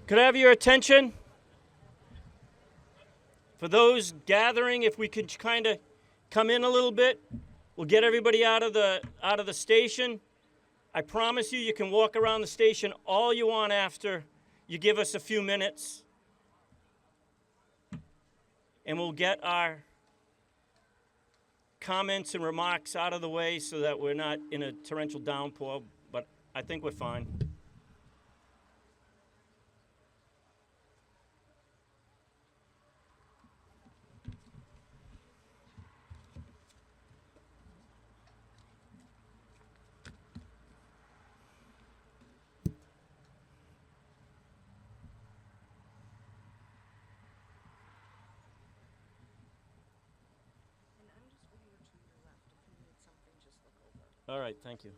Could I have your attention? For those gathering, if we could kind of come in a little bit, we'll get everybody out of the station. I promise you, you can walk around the station all you want after you give us a few minutes. And we'll get our comments and remarks out of the way so that we're not in a torrential downpour, but I think we're fine. All right, thank you.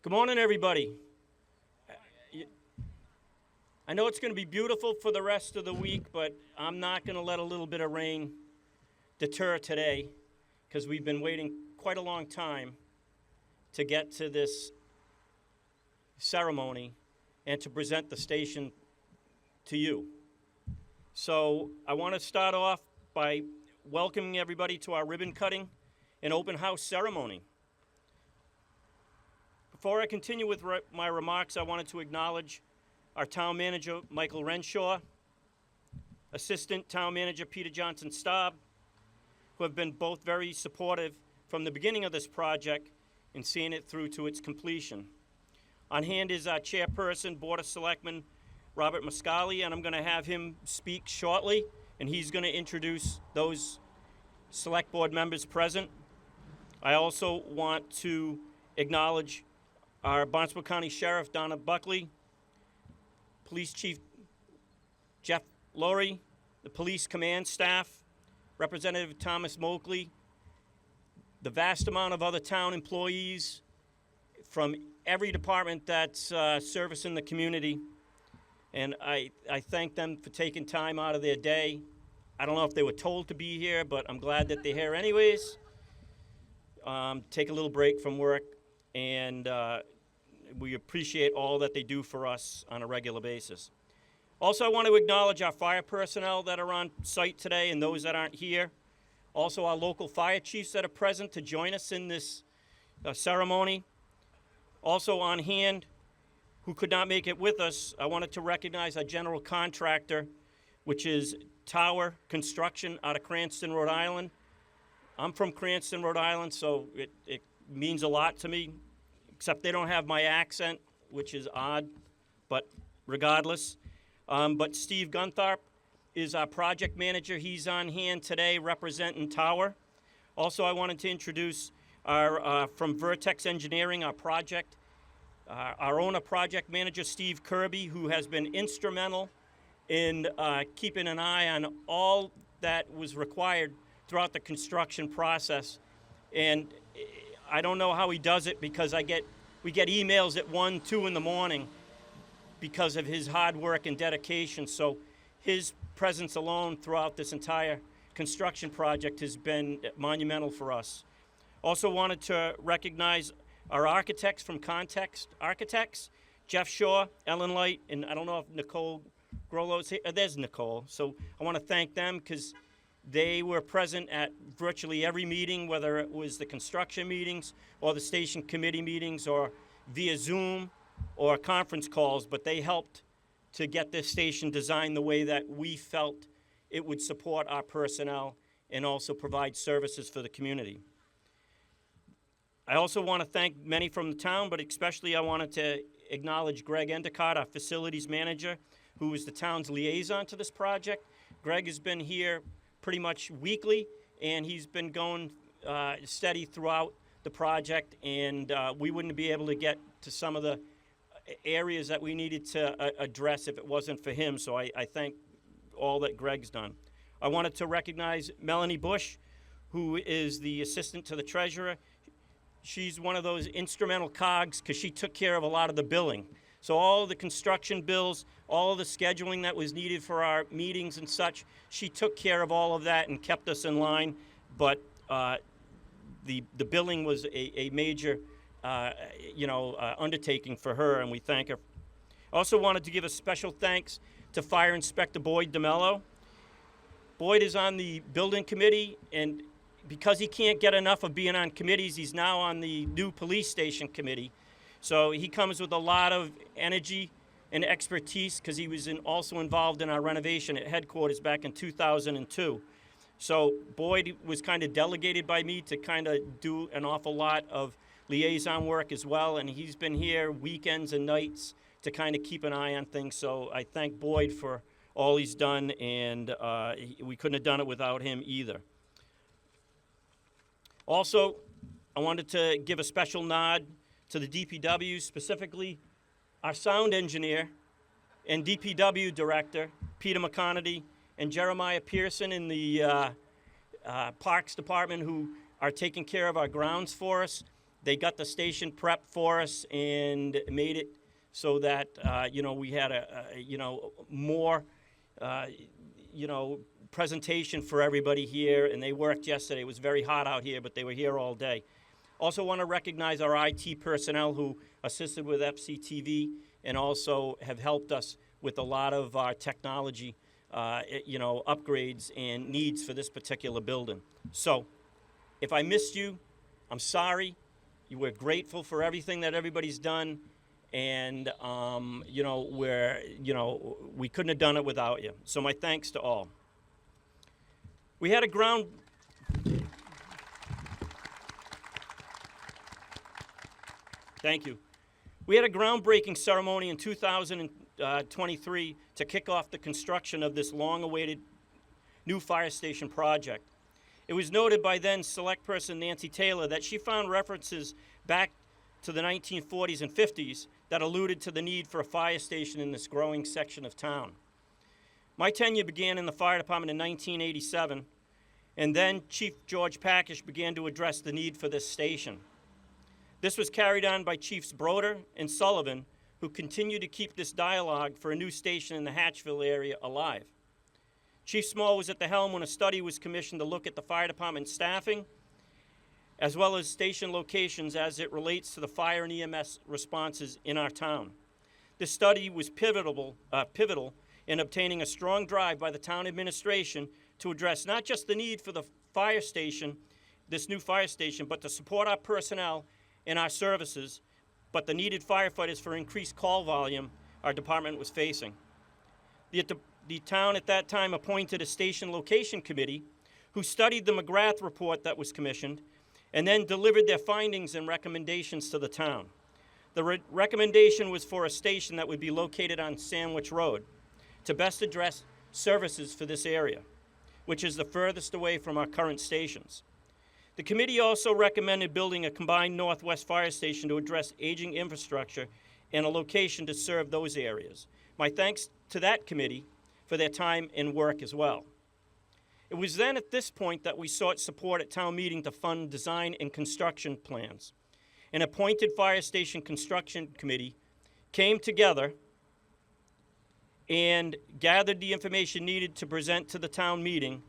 Good morning, everybody. I know it's going to be beautiful for the rest of the week, but I'm not going to let a little bit of rain deter today, because we've been waiting quite a long time to get to this ceremony and to present the station to you. So I want to start off by welcoming everybody to our ribbon cutting and open house ceremony. Before I continue with my remarks, I wanted to acknowledge our town manager, Michael Renshaw, assistant town manager, Peter Johnson-Staub, who have been both very supportive from the beginning of this project and seeing it through to its completion. On hand is our chairperson, Board of Selectmen, Robert Muscali, and I'm going to have him speak shortly, and he's going to introduce those select board members present. I also want to acknowledge our Barnstable County Sheriff, Donna Buckley, Police Chief Jeff Laurie, the Police Command Staff, Representative Thomas Moakley, the vast amount of other town employees from every department that's servicing the community. And I thank them for taking time out of their day. I don't know if they were told to be here, but I'm glad that they're here anyways. Take a little break from work, and we appreciate all that they do for us on a regular basis. Also, I want to acknowledge our fire personnel that are on site today and those that aren't here. Also, our local fire chiefs that are present to join us in this ceremony. Also on hand, who could not make it with us, I wanted to recognize our general contractor, which is Tower Construction out of Cranston, Rhode Island. I'm from Cranston, Rhode Island, so it means a lot to me, except they don't have my accent, which is odd, but regardless. But Steve Guntharp is our project manager. He's on hand today representing Tower. Also, I wanted to introduce our, from Vertex Engineering, our project, our owner project manager, Steve Kirby, who has been instrumental in keeping an eye on all that was required throughout the construction process. And I don't know how he does it, because we get emails at 1, 2 in the morning because of his hard work and dedication. So his presence alone throughout this entire construction project has been monumental for us. Also wanted to recognize our architects from Context Architects, Jeff Shaw, Ellen Light, and I don't know if Nicole Grollo's here. There's Nicole. So I want to thank them, because they were present at virtually every meeting, whether it was the construction meetings or the station committee meetings or via Zoom or conference calls, but they helped to get this station designed the way that we felt it would support our personnel and also provide services for the community. I also want to thank many from the town, but especially I wanted to acknowledge Greg Endicott, our facilities manager, who is the town's liaison to this project. Greg has been here pretty much weekly, and he's been going steady throughout the project, and we wouldn't be able to get to some of the areas that we needed to address if it wasn't for him, so I thank all that Greg's done. I wanted to recognize Melanie Bush, who is the assistant to the treasurer. she's one of those instrumental cogs because she took care of a lot of the billing. So all of the construction bills, all of the scheduling that was needed for our meetings and such, she took care of all of that and kept us in line. But the billing was a major undertaking for her, and we thank her. Also wanted to give a special thanks to Fire Inspector Boyd DeMello. Boyd is on the building committee, and because he can't get enough of being on committees, he's now on the new police station committee. So he comes with a lot of energy and expertise because he was also involved in our renovation at headquarters back in 2002. So Boyd was kind of delegated by me to kind of do an awful lot of liaison work as well, and he's been here weekends and nights to kind of keep an eye on things. So I thank Boyd for all he's done, and we couldn't have done it without him either. Also, I wanted to give a special nod to the DPW, specifically our sound engineer and DPW director, Peter McConaty, and Jeremiah Pearson in the Parks Department, who are taking care of our grounds for us. They got the station prepped for us and made it so that we had more presentation for everybody here, and they worked yesterday. It was very hot out here, but they were here all day. Also want to recognize our IT personnel who assisted with FCTV and also have helped us with a lot of our technology upgrades and needs for this particular building. So if I missed you, I'm sorry. We're grateful for everything that everybody's done, and we couldn't have done it without you. So my thanks to all. We had a Thank you. We had a groundbreaking ceremony in 2023 to kick off the construction of this long-awaited new fire station project. It was noted by then select person Nancy Taylor that she found references back to the 1940s and 50s that alluded to the need for a fire station in this growing section of town. My tenure began in the fire department in 1987, and then Chief George Packish began to address the need for this station. This was carried on by Chiefs Broder and Sullivan, who continued to keep this dialogue for a new station in the Hatchville area alive. Chief Small was at the helm when a study was commissioned to look at the fire department staffing, as well as station locations as it relates to the fire and EMS responses in our town. This study was pivotal in obtaining a strong drive by the town administration to address not just the need for the fire station, this new fire station, but to support our personnel and our services, but the needed firefighters for increased call volume our department was facing. The town at that time appointed a station location committee who studied the McGrath report that was commissioned and then delivered their findings and recommendations to the town. The recommendation was for a station that would be located on Sandwich Road to best address services for this area, which is the furthest away from our current stations. The committee also recommended building a combined northwest fire station to address aging infrastructure and a location to serve those areas. My thanks to that committee for their time and work as well. It was then at this point that we sought support at town meeting to fund design and construction plans. An appointed fire station construction committee came together and gathered the information needed to present to the town meeting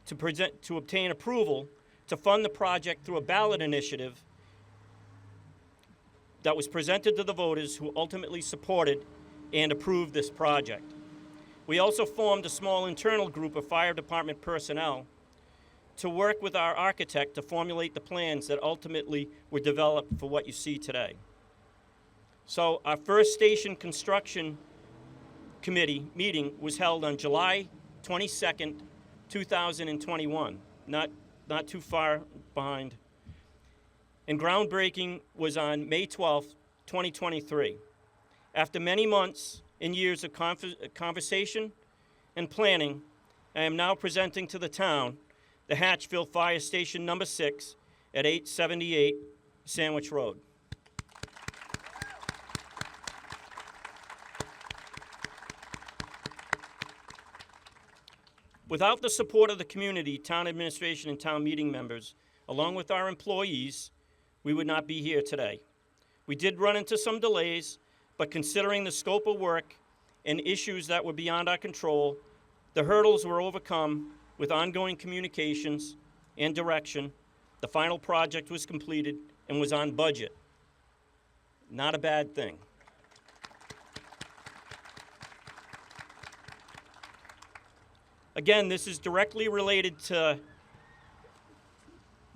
to obtain approval to fund the project through a ballot initiative that was presented to the voters who ultimately supported and approved this project. We also formed a small internal group of fire department personnel to work with our architect to formulate the plans that ultimately were developed for what you see today. So our first station construction committee meeting was held on July 22nd, 2021, not too far behind. And groundbreaking was on May 12th, 2023. After many months and years of conversation and planning, I am now presenting to the town the Hatchville Fire Station number 6 at 878 Sandwich Road. Without the support of the community, town administration, and town meeting members, along with our employees, we would not be here today. We did run into some delays, but considering the scope of work and issues that were beyond our control, the hurdles were overcome with ongoing communications and direction. The final project was completed and was on budget. Not a bad thing. Again, this is directly related to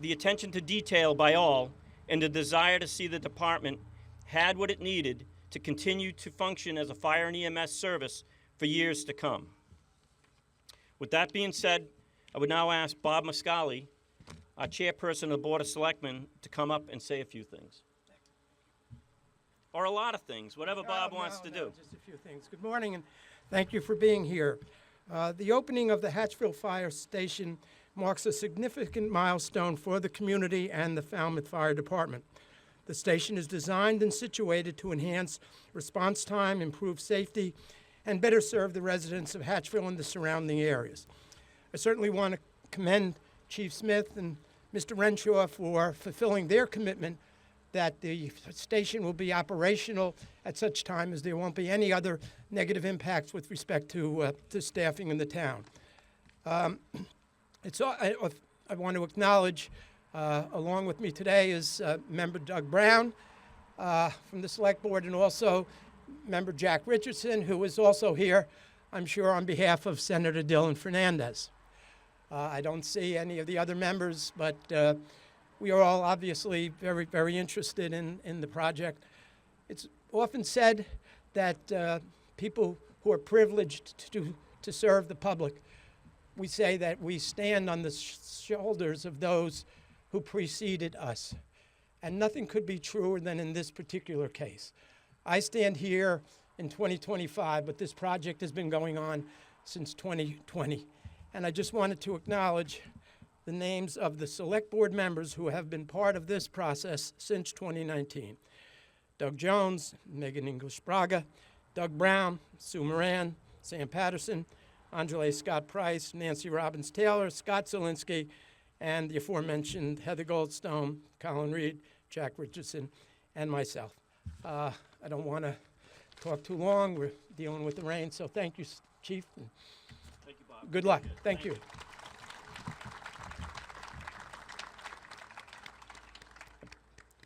the attention to detail by all and the desire to see the department had what it needed to continue to function as a fire and EMS service for years to come. With that being said, I would now ask Bob Muscali, our chairperson of the Board of Selectmen, to come up and say a few things. Or a lot of things, whatever Bob wants to do. Just a few things. Good morning, and thank you for being here. The opening of the Hatchville Fire Station marks a significant milestone for the community and the Falmouth Fire Department. The station is designed and situated to enhance response time, improve safety, and better serve the residents of Hatchville and the surrounding areas. I certainly want to commend Chief Smith and Mr. Renshaw for fulfilling their commitment that the station will be operational at such time as there won't be any other negative impacts with respect to staffing in the town. I want to acknowledge, along with me today is Member Doug Brown from the Select Board, and also Member Jack Richardson, who is also here, I'm sure, on behalf of Senator Dylan Fernandez. I don't see any of the other members, but we are all obviously very, very interested in the project. It's often said that people who are privileged to serve the public, we say that we stand on the shoulders of those who preceded us. And nothing could be truer than in this particular case. I stand here in 2025, but this project has been going on since 2020. And I just wanted to acknowledge the names of the Select Board members who have been part of this process since 2019. Doug Jones, Megan English Braga, Doug Brown, Sue Moran, Sam Patterson, Angela Scott Price, Nancy Robbins Taylor, Scott Zielinski, and the aforementioned Heather Goldstone, Colin Reed, Jack Richardson, and myself. I don't want to talk too long. We're dealing with the rain, so thank you, Chief. Thank you, Bob. Good luck. Thank you.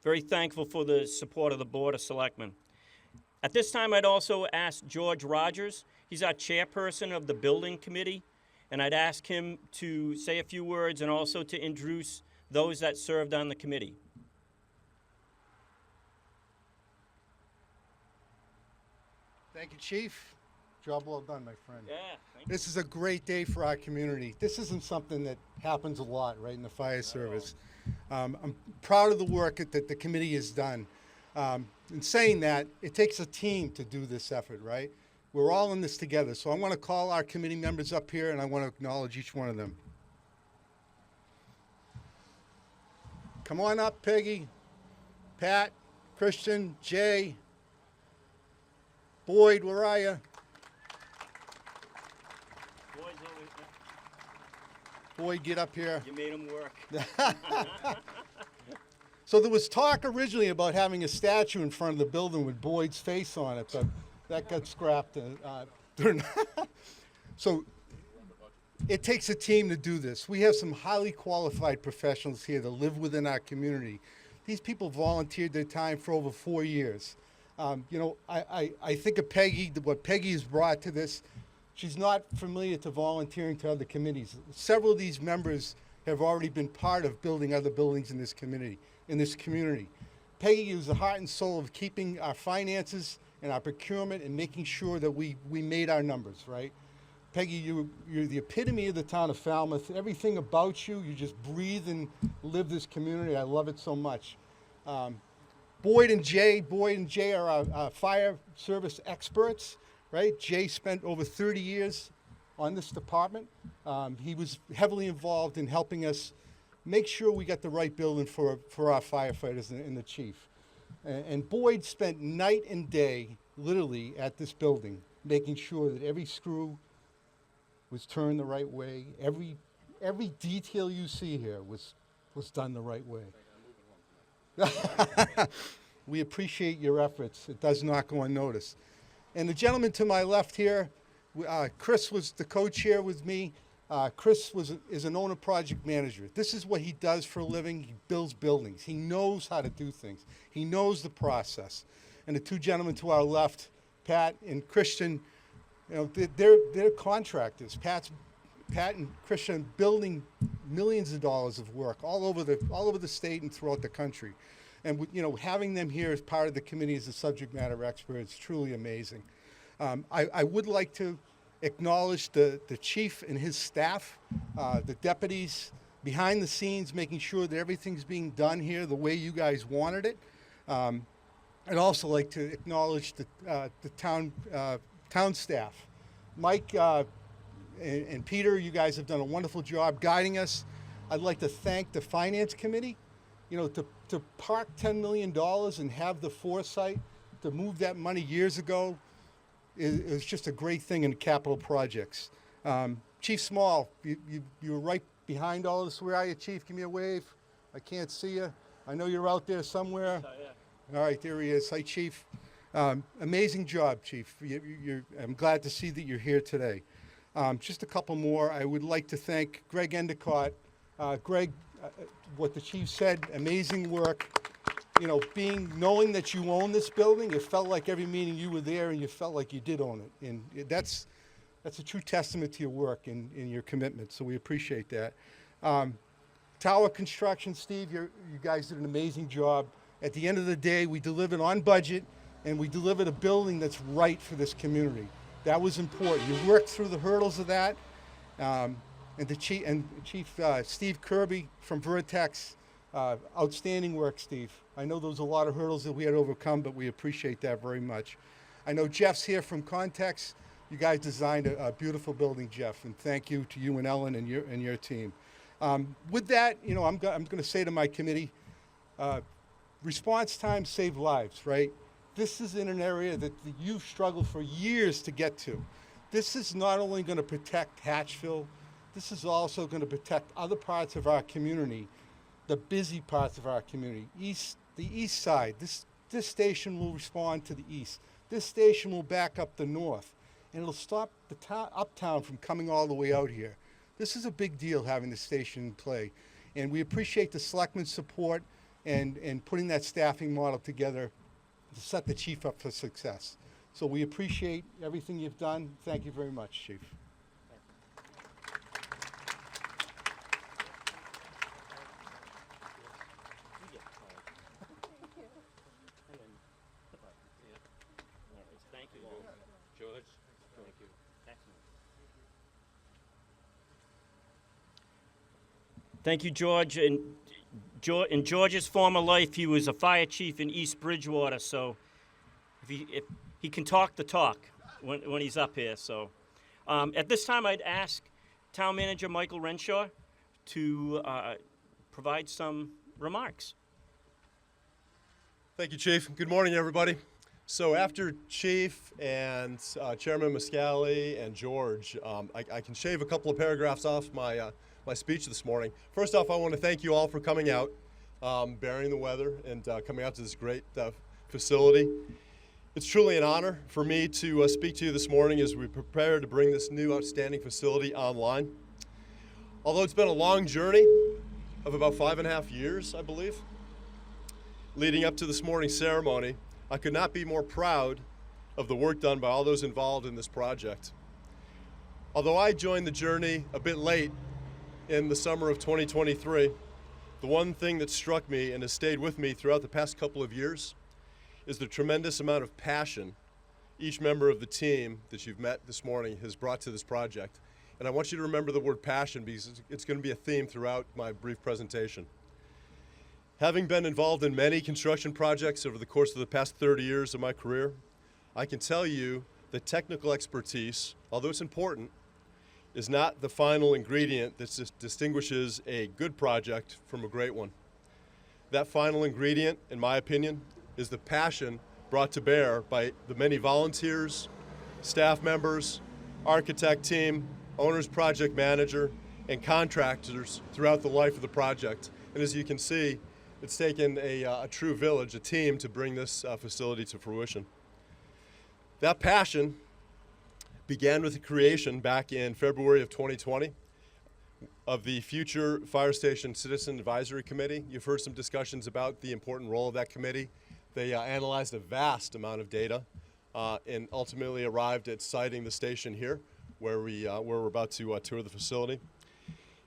Very thankful for the support of the Board of Selectmen. At this time, I'd also ask George Rogers. He's our chairperson of the Building Committee, and I'd ask him to say a few words and also to introduce those that served on the committee. Thank you, Chief. Job well done, my friend. Yeah, thank you. This is a great day for our community. This isn't something that happens a lot, right, in the fire service. I'm proud of the work that the committee has done. In saying that, it takes a team to do this effort, right? We're all in this together. So I want to call our committee members up here, and I want to acknowledge each one of them. Come on up, Peggy, Pat, Christian, Jay, Boyd, where are you? Boys, always, Boyd, get up here. you made him work. So there was talk originally about having a statue in front of the building with Boyd's face on it, but that got scrapped. So it takes a team to do this. We have some highly qualified professionals here that live within our community. These people volunteered their time for over 4 years. You know, I think of Peggy, what Peggy has brought to this. She's not familiar to volunteering to other committees. Several of these members have already been part of building other buildings in this community. Peggy is the heart and soul of keeping our finances and our procurement and making sure that we made our numbers, right? Peggy, you're the epitome of the town of Falmouth. Everything about you, you just breathe and live this community. I love it so much. Boyd and Jay are our fire service experts, right? Jay spent over 30 years on this department. He was heavily involved in helping us make sure we got the right building for our firefighters and the chief. And Boyd spent night and day, literally, at this building, making sure that every screw was turned the right way. Every detail you see here was done the right way. We appreciate your efforts. It does not go unnoticed. And the gentleman to my left here, Chris was the co-chair with me. Chris is an owner project manager. This is what he does for a living. He builds buildings. He knows how to do things. He knows the process. And the two gentlemen to our left, Pat and Christian, you know, they're contractors. Pat and Christian building millions of dollars of work all over the state and throughout the country. And you know, having them here as part of the committee as a subject matter expert is truly amazing. I would like to acknowledge the chief and his staff, the deputies behind the scenes, making sure that everything's being done here the way you guys wanted it. I'd also like to acknowledge the town staff. Mike and Peter, you guys have done a wonderful job guiding us. I'd like to thank the Finance Committee. You know, to park $10 million and have the foresight to move that money years ago is just a great thing in capital projects. Chief Small, you were right behind all this. Where are you, Chief? Give me a wave. I can't see you. I know you're out there somewhere. All right, there he is. Hi, Chief. Amazing job, Chief. I'm glad to see that you're here today. Just a couple more. I would like to thank Greg Endicott. Greg, what the chief said, amazing work. You know, knowing that you own this building, it felt like every meeting you were there and you felt like you did own it. And that's a true testament to your work and your commitment, so we appreciate that. Tower construction, Steve, you guys did an amazing job. At the end of the day, we delivered on budget and we delivered a building that's right for this community. That was important. You worked through the hurdles of that. And Chief Steve Kirby from Vertex, outstanding work, Steve. I know there was a lot of hurdles that we had to overcome, but we appreciate that very much. I know Jeff's here from Context. You guys designed a beautiful building, Jeff, and thank you to you and Ellen and your team. With that, you know, I'm going to say to my committee, response times save lives, right? This is in an area that you've struggled for years to get to. This is not only going to protect Hatchville, this is also going to protect other parts of our community, the busy parts of our community. The east side, this station will respond to the east. This station will back up the north, and it'll stop the uptown from coming all the way out here. This is a big deal having the station in play, and we appreciate the selectmen's support and putting that staffing model together to set the chief up for success. So we appreciate everything you've done. Thank you very much, Chief. Thank you, George. Thank you. Thank you, George. In George's former life, he was a fire chief in East Bridgewater, so if he can talk the talk when he's up here. So at this time, I'd ask Town Manager Michael Renshaw to provide some remarks. Thank you, Chief. Good morning, everybody. So after Chief and Chairman Muscali and George, I can shave a couple of paragraphs off my speech this morning. First off, I want to thank you all for coming out, bearing the weather, and coming out to this great facility. It's truly an honor for me to speak to you this morning as we prepare to bring this new outstanding facility online. Although it's been a long journey of about 5.5 years, I believe, leading up to this morning's ceremony, I could not be more proud of the work done by all those involved in this project. Although I joined the journey a bit late in the summer of 2023, the one thing that struck me and has stayed with me throughout the past couple of years is the tremendous amount of passion each member of the team that you've met this morning has brought to this project. And I want you to remember the word passion because it's going to be a theme throughout my brief presentation. Having been involved in many construction projects over the course of the past 30 years of my career, I can tell you that technical expertise, although it's important, is not the final ingredient that distinguishes a good project from a great one. That final ingredient, in my opinion, is the passion brought to bear by the many volunteers, staff members, architect team, owner's project manager, and contractors throughout the life of the project. And as you can see, it's taken a true village, a team, to bring this facility to fruition. That passion began with the creation back in February of 2020 of the Future Fire Station Citizen Advisory Committee. You've heard some discussions about the important role of that committee. They analyzed a vast amount of data and ultimately arrived at siting the station here, where we're about to tour the facility.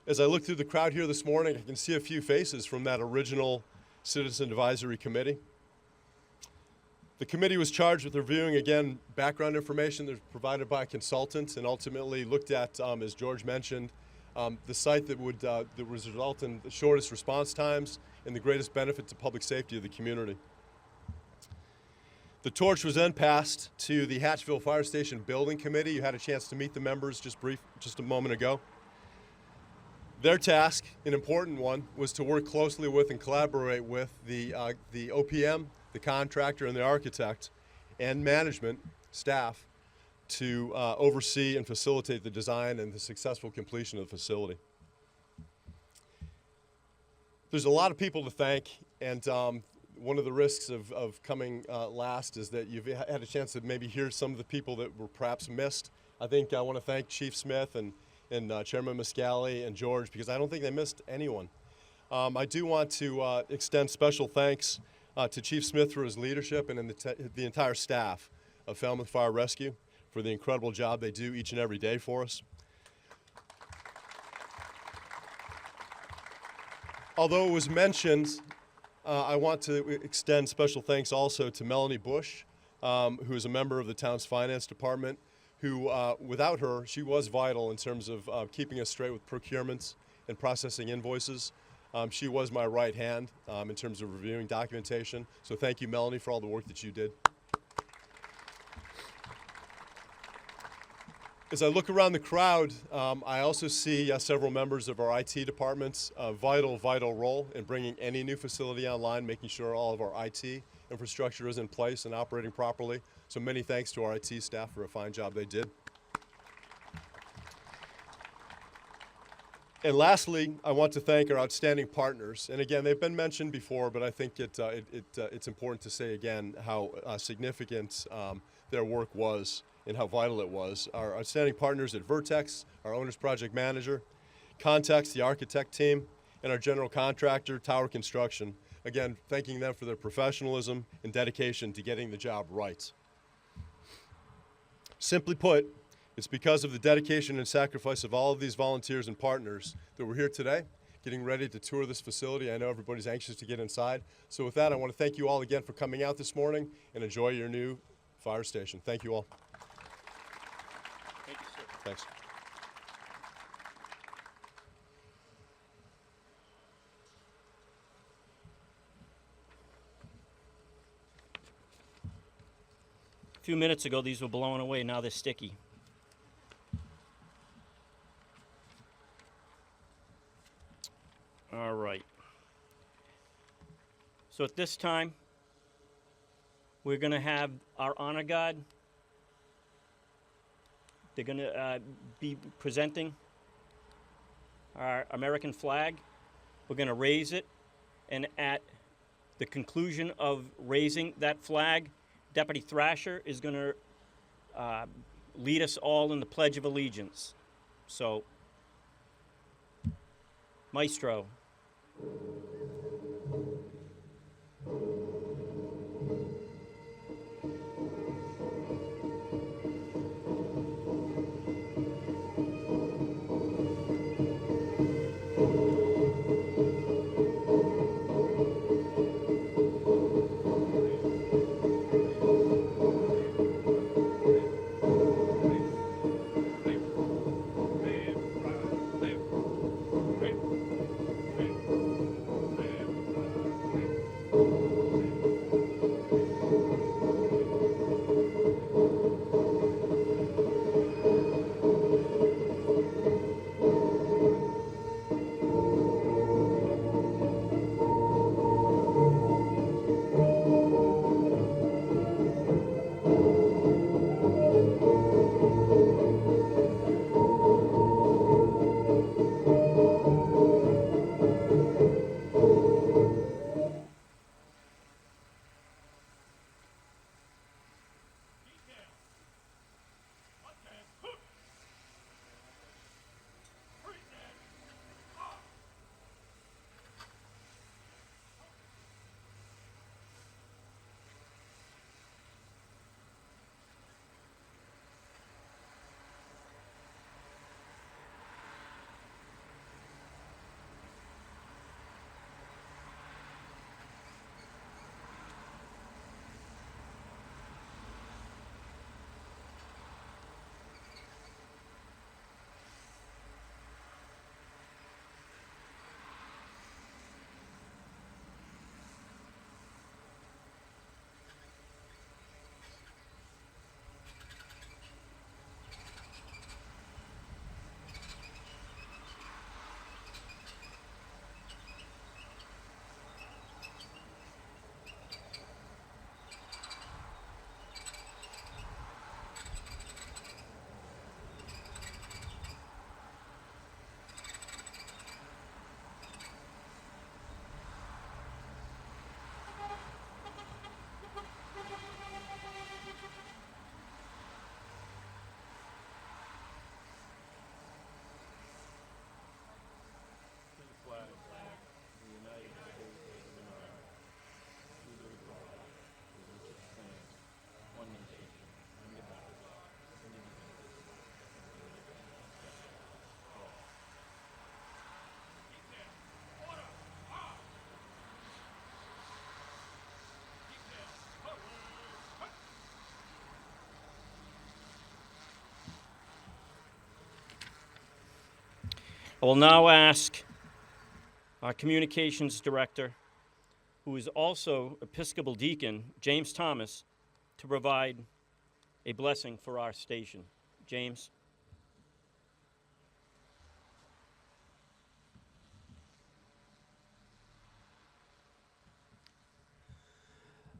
As I look through the crowd here this morning, I can see a few faces from that original Citizen Advisory Committee. The committee was charged with reviewing, again, background information that was provided by a consultant and ultimately looked at, as George mentioned, the site that would result in the shortest response times and the greatest benefit to public safety of the community. The torch was then passed to the Hatchville Fire Station Building Committee. You had a chance to meet the members just a moment ago. Their task, an important one, was to work closely with and collaborate with the OPM, the contractor, and the architect, and management staff to oversee and facilitate the design and the successful completion of the facility. There's a lot of people to thank, and one of the risks of coming last is that you've had a chance to maybe hear some of the people that were perhaps missed. I think I want to thank Chief Smith and Chairman Muscali and George, because I don't think they missed anyone. I do want to extend special thanks to Chief Smith for his leadership and the entire staff of Falmouth Fire Rescue for the incredible job they do each and every day for us. Although it was mentioned, I want to extend special thanks also to Melanie Bush, who is a member of the town's finance department, who, without her, she was vital in terms of keeping us straight with procurements and processing invoices. She was my right hand in terms of reviewing documentation. So thank you, Melanie, for all the work that you did. As I look around the crowd, I also see several members of our IT departments, a vital role in bringing any new facility online, making sure all of our IT infrastructure is in place and operating properly. So many thanks to our IT staff for a fine job they did. And lastly, I want to thank our outstanding partners. And again, they've been mentioned before, but I think it's important to say again how significant their work was and how vital it was. Our outstanding partners at Vertex, our owner's project manager, Context, the architect team, and our general contractor, Tower Construction. Again, thanking them for their professionalism and dedication to getting the job right. Simply put, it's because of the dedication and sacrifice of all of these volunteers and partners that we're here today, getting ready to tour this facility. I know everybody's anxious to get inside. So with that, I want to thank you all again for coming out this morning and enjoy your new fire station. Thank you all. Thank you, sir. Thanks. A few minutes ago, these were blowing away. Now they're sticky. All right. So at this time, we're going to have our honor guard. They're going to be presenting our American flag. We're going to raise it, and at the conclusion of raising that flag, Deputy Thrasher is going to lead us all in the Pledge of Allegiance. So, Maestro. I will now ask our communications director, who is also Episcopal deacon, James Thomas, to provide a blessing for our station. James.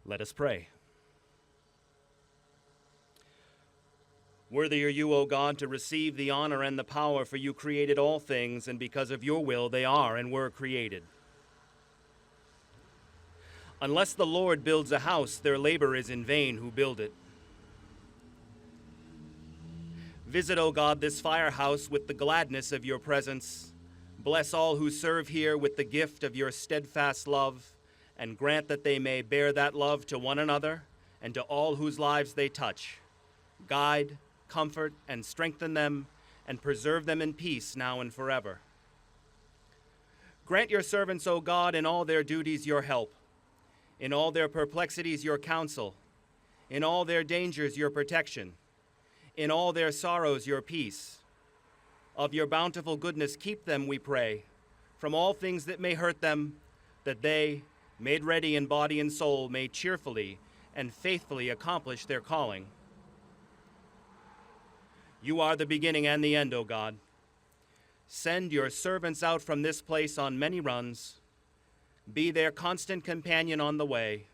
Let us pray. Worthy are you, O God, to receive the honor and the power, for you created all things, and because of your will they are and were created. Unless the Lord builds a house, their labor is in vain who build it. Visit, O God, this firehouse with the gladness of your presence. Bless all who serve here with the gift of your steadfast love, and grant that they may bear that love to one another and to all whose lives they touch. Guide, comfort, and strengthen them, and preserve them in peace now and forever. Grant your servants, O God, in all their duties your help, in all their perplexities your counsel, in all their dangers your protection, in all their sorrows your peace. Of your bountiful goodness keep them, we pray, from all things that may hurt them, that they, made ready in body and soul, may cheerfully and faithfully accomplish their calling. You are the beginning and the end, O God. Send your servants out from this place on many runs. Be their constant companion on the way,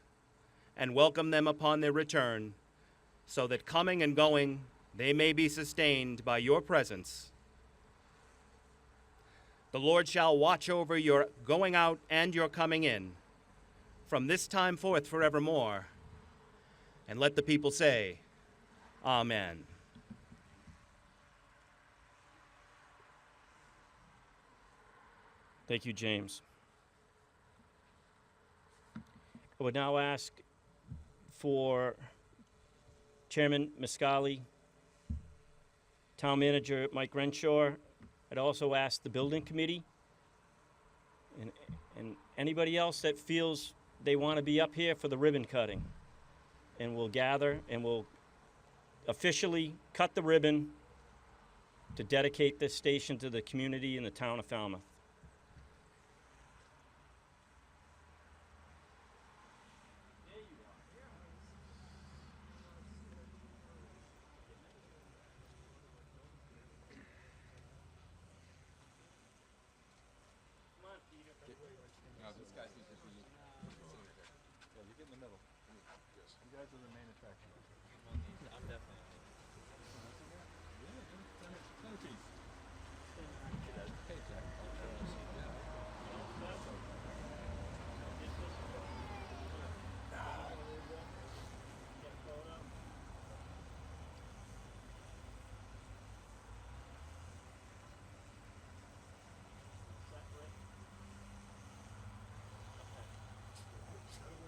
and welcome them upon their return, so that coming and going they may be sustained by your presence. The Lord shall watch over your going out and your coming in, from this time forth forevermore. And let the people say, Amen. Thank you, James. I would now ask for Chairman Muscali, Town Manager Mike Renshaw. I'd also ask the Building Committee and anybody else that feels they want to be up here for the ribbon cutting. And we'll gather and we'll officially cut the ribbon to dedicate this station to the community in the town of Falmouth.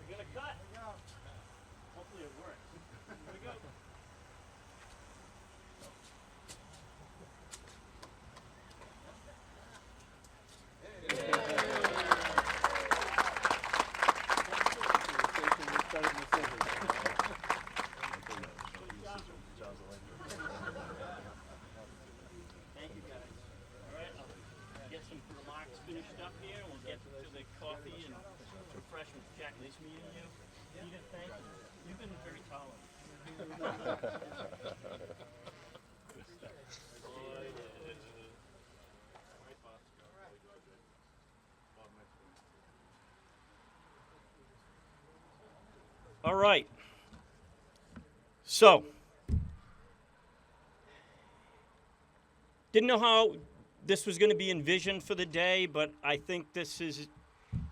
We're gonna cut. Hopefully it works. Here we go. Thank you, guys. All right, I'll get some remarks finished up here, and we'll get to the coffee and refreshments. Jack, nice meeting you. Peter, thank you. You've been very tolerant. All right. So, didn't know how this was going to be envisioned for the day, but I think this is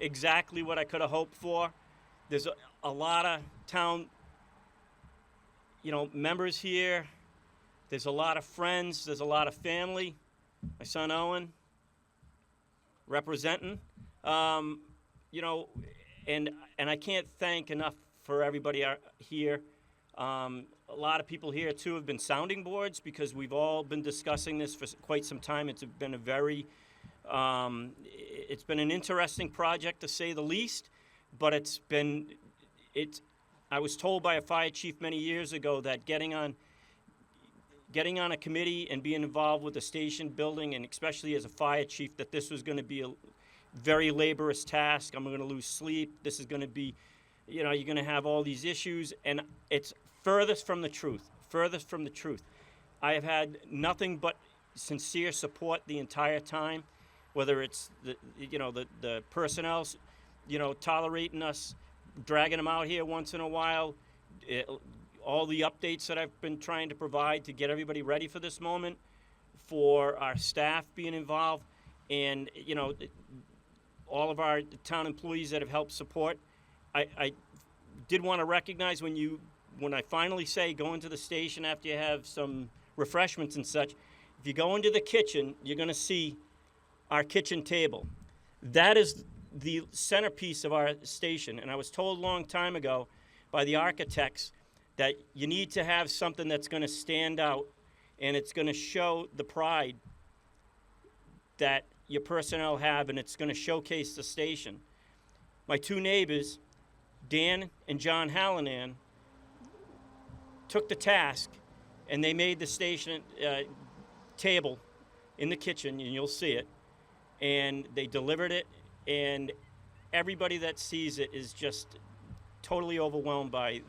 exactly what I could have hoped for. There's a lot of town, members here. There's a lot of friends. There's a lot of family. My son Owen representing. And I can't thank enough for everybody here. A lot of people here too have been sounding boards because we've all been discussing this for quite some time. It's been a very, it's been an interesting project to say the least, but I was told by a fire chief many years ago that getting on, getting on a committee and being involved with the station building, and especially as a fire chief, that this was going to be a very laborious task. I'm going to lose sleep. This is going to be, you're going to have all these issues, and it's furthest from the truth. Furthest from the truth. I have had nothing but sincere support the entire time, whether it's the personnel, tolerating us, dragging them out here once in a while, all the updates that I've been trying to provide to get everybody ready for this moment, for our staff being involved, and all of our town employees that have helped support. I did want to recognize when I finally say go into the station after you have some refreshments and such, if you go into the kitchen, you're going to see our kitchen table. That is the centerpiece of our station, and I was told a long time ago by the architects that you need to have something that's going to stand out, and it's going to show the pride that your personnel have, and it's going to showcase the station. My two neighbors, Dan and John Hallinan, took the task, and they made the station table in the kitchen, and you'll see it, and they delivered it, and everybody that sees it is just totally overwhelmed by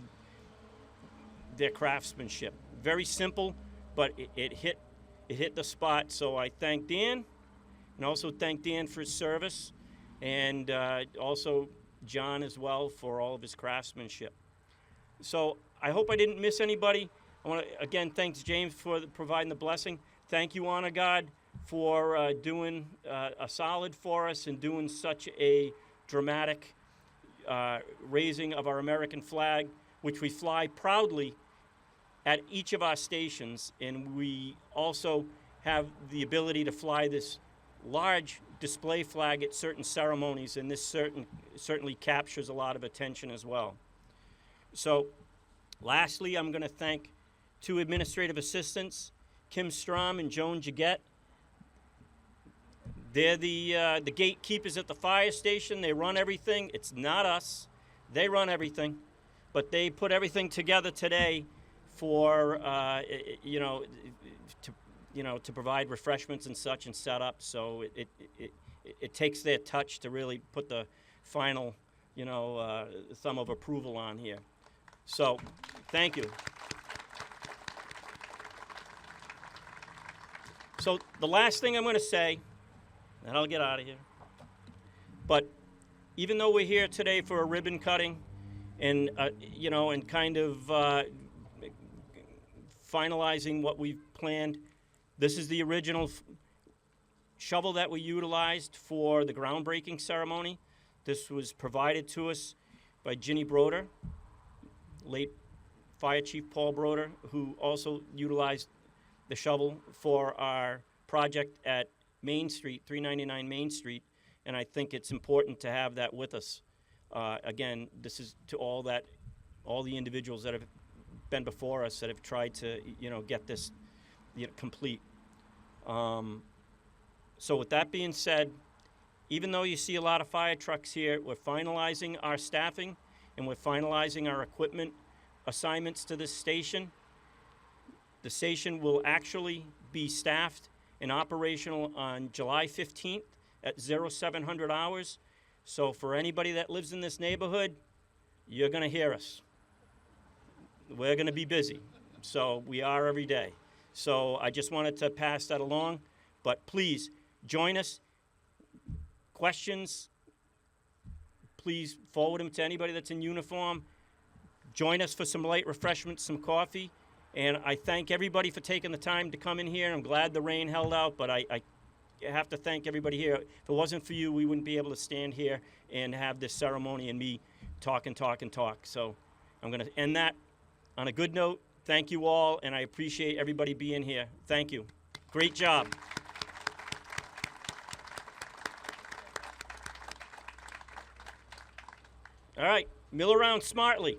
their craftsmanship. Very simple, but it hit the spot. So I thank Dan, and also thank Dan for his service, and also John as well for all of his craftsmanship. So I hope I didn't miss anybody. I want to again thank James for providing the blessing. Thank you, Honor God, for doing a solid for us and doing such a dramatic raising of our American flag, which we fly proudly at each of our stations, and we also have the ability to fly this large display flag at certain ceremonies, and this certainly captures a lot of attention as well. So lastly, I'm going to thank two administrative assistants, Kim Strom and Joan Jaguette. They're the gatekeepers at the fire station. They run everything. It's not us. They run everything, but they put everything together today for to provide refreshments and such and set up. So it takes their touch to really put the final thumb of approval on here. So thank you. So the last thing I'm going to say, and I'll get out of here, but even though we're here today for a ribbon cutting and and kind of finalizing what we've planned, this is the original shovel that we utilized for the groundbreaking ceremony. This was provided to us by Ginny Broder, late Fire Chief Paul Broder, who also utilized the shovel for our project at Main Street, 399 Main Street, and I think it's important to have that with us. Again, this is to all the individuals that have been before us that have tried to, get this complete. So with that being said, even though you see a lot of fire trucks here, we're finalizing our staffing and we're finalizing our equipment assignments to this station. The station will actually be staffed and operational on July 15th at 0700 hours. So for anybody that lives in this neighborhood, you're going to hear us. We're going to be busy. So we are every day. So I just wanted to pass that along. But please join us. Questions, please forward them to anybody that's in uniform. Join us for some light refreshments, some coffee. And I thank everybody for taking the time to come in here. I'm glad the rain held out, but I have to thank everybody here. If it wasn't for you, we wouldn't be able to stand here and have this ceremony and me talk. So I'm going to end that on a good note. Thank you all, and I appreciate everybody being here. Thank you. Great job. All right, mill around smartly.